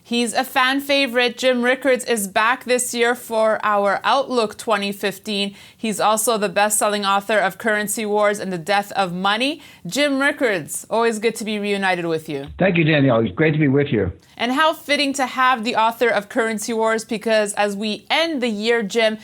He's a fan favorite. Jim Rickards is back this year for our Outlook 2015. He's also the best-selling author of Currency Wars and the Death of Money. Jim Rickards, always good to be reunited with you. Thank you, Danielle. It's great to be with you. And how fitting to have the author of Currency Wars, because as we end the year, Jim,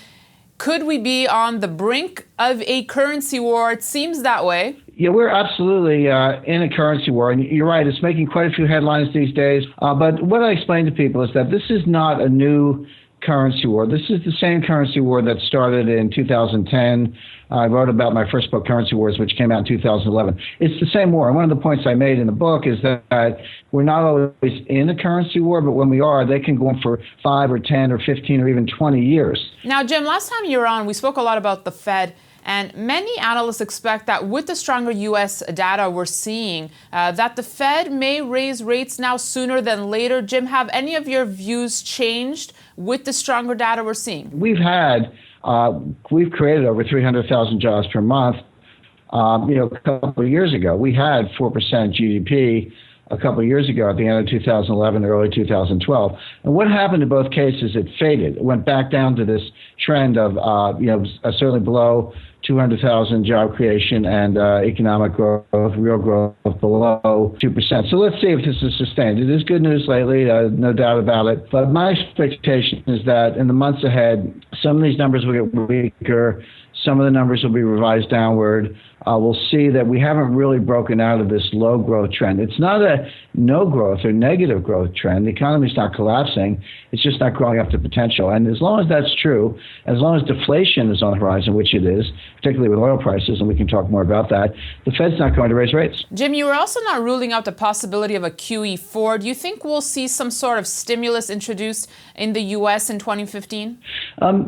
could we be on the brink of a currency war? It seems that way. Yeah, we're absolutely in a currency war. And you're right, it's making quite a few headlines these days. But what I explain to people is that this is not a new currency war. This is the same currency war that started in 2010. I wrote about my first book, Currency Wars, which came out in 2011. It's the same war. And one of the points I made in the book is that we're not always in a currency war, but when we are, they can go on for 5 or 10 or 15 or even 20 years. Now, Jim, last time you were on, we spoke a lot about the Fed. And many analysts expect that with the stronger U.S. data we're seeing, that the Fed may raise rates now sooner than later. Jim, have any of your views changed with the stronger data we're seeing? We've created over 300,000 jobs per month. A couple of years ago, we had 4% GDP. A couple of years ago, at the end of 2011, early 2012. And what happened in both cases? It faded. It went back down to this trend of, certainly below 200,000 job creation and economic growth, real growth below 2%. So let's see if this is sustained. It is good news lately, no doubt about it. But my expectation is that in the months ahead, some of these numbers will get weaker. Some of the numbers will be revised downward. We'll see that we haven't really broken out of this low growth trend. It's not a no growth or negative growth trend. The economy's not collapsing. It's just not growing up to potential. And as long as that's true, as long as deflation is on the horizon, which it is, particularly with oil prices, and we can talk more about that, the Fed's not going to raise rates. Jim, you were also not ruling out the possibility of a QE4. Do you think we'll see some sort of stimulus introduced in the U.S. in 2015?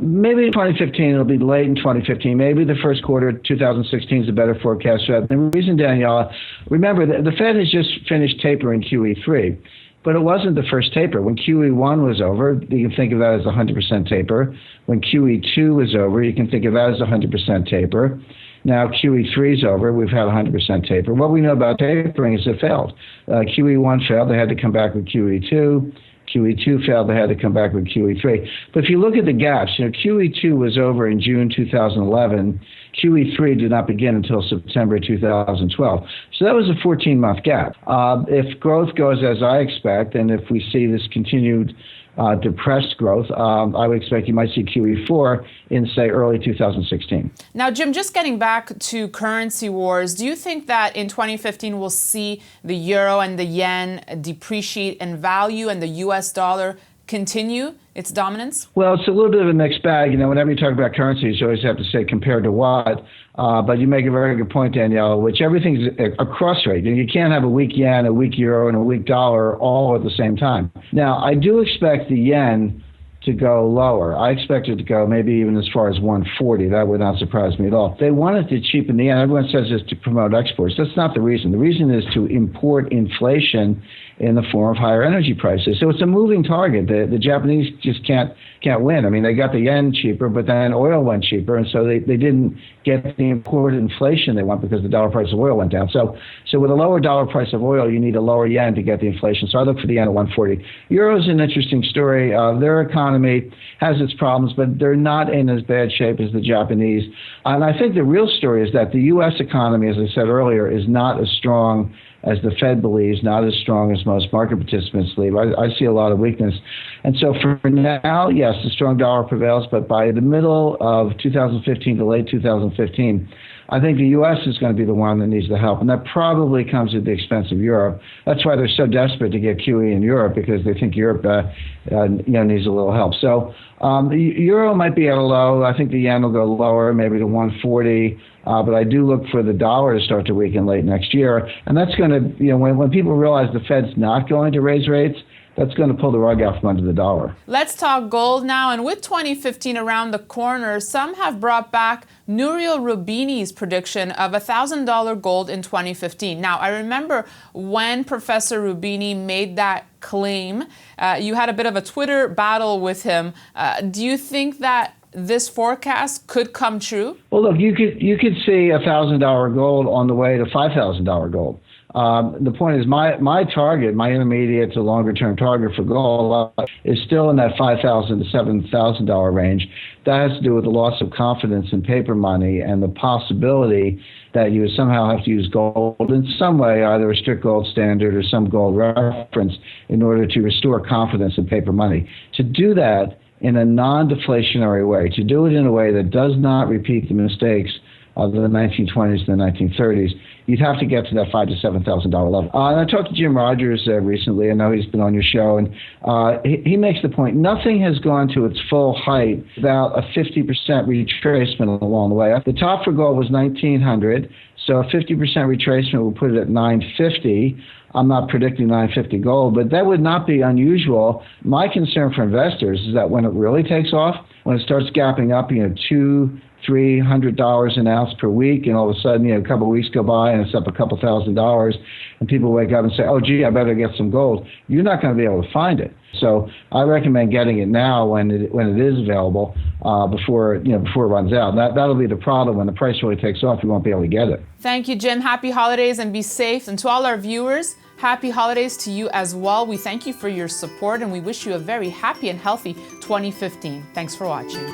Maybe in 2015. It'll be late in 2015. Maybe the first quarter of 2016 is a better forecast for that. The reason, Daniela, remember, the Fed has just finished tapering QE3, but it wasn't the first taper. When QE1 was over, you can think of that as a 100% taper. When QE2 was over, you can think of that as a 100% taper. Now QE3 is over. We've had a 100% taper. What we know about tapering is it failed. QE1 failed. They had to come back with QE2. QE2 failed, they had to come back with QE3. But if you look at the gaps, QE2 was over in June 2011. QE3 did not begin until September 2012. So that was a 14-month gap. If growth goes as I expect, and if we see this continued depressed growth, I would expect you might see QE4 in, say, early 2016. Now, Jim, just getting back to currency wars, do you think that in 2015 we'll see the euro and the yen depreciate in value and the U.S. dollar continue its dominance? Well, it's a little bit of a mixed bag. Whenever you talk about currencies, you always have to say compared to what. But you make a very good point, Danielle, which everything's a cross rate. You can't have a weak yen, a weak euro, and a weak dollar all at the same time. Now, I do expect the yen to go lower. I expect it to go maybe even as far as 140. That would not surprise me at all. They wanted to cheapen the yen. Everyone says this to promote exports. That's not the reason. The reason is to import inflation in the form of higher energy prices. So it's a moving target. The Japanese just can't win. I mean, they got the yen cheaper, but then oil went cheaper, and so they didn't get the imported inflation they want because the dollar price of oil went down. So with a lower dollar price of oil, you need a lower yen to get the inflation. So I look for the yen at 140. Euro's an interesting story. Their economy has its problems, but they're not in as bad shape as the Japanese. And I think the real story is that the U.S. economy, as I said earlier, is not as strong as the Fed believes, not as strong as most market participants believe. I see a lot of weakness. And so for now, yes, the strong dollar prevails, but by the middle of 2015 to late 2015, I think the U.S. is going to be the one that needs the help, and that probably comes at the expense of Europe. That's why they're so desperate to get QE in Europe, because they think Europe needs a little help. So the euro might be at a low. I think the yen will go lower, maybe to 140. But I do look for the dollar to start to weaken late next year, and that's going to, when people realize the Fed's not going to raise rates, that's going to pull the rug out from under the dollar. Let's talk gold now. And with 2015 around the corner, some have brought back Nouriel Roubini's prediction of $1,000 gold in 2015. Now, I remember when Professor Roubini made that claim, you had a bit of a Twitter battle with him. Do you think that this forecast could come true? Well, look, you could see $1,000 gold on the way to $5,000 gold. The point is, my target, my intermediate to longer term target for gold is still in that $5,000 to $7,000 range. That has to do with the loss of confidence in paper money and the possibility that you would somehow have to use gold in some way, either a strict gold standard or some gold reference, in order to restore confidence in paper money. To do that in a non-deflationary way, to do it in a way that does not repeat the mistakes of the 1920s and the 1930s, you'd have to get to that $5,000 to $7,000 level. And I talked to Jim Rickards recently. I know he's been on your show, and he makes the point, nothing has gone to its full height without a 50% retracement along the way. The top for gold was 1900, so a 50% retracement would put it at 950. I'm not predicting 950 gold, but that would not be unusual. My concern for investors is that when it really takes off, when it starts gapping up, $200-$300 an ounce per week, and all of a sudden, a couple of weeks go by and it's up a couple $1,000s, and people wake up and say, "Oh, gee, I better get some gold." You're not going to be able to find it. So I recommend getting it now when it is available, before it runs out. That'll be the problem. When the price really takes off, you won't be able to get it. Thank you, Jim. Happy holidays and be safe. And to all our viewers, happy holidays to you as well. We thank you for your support and we wish you a very happy and healthy 2015. Thanks for watching.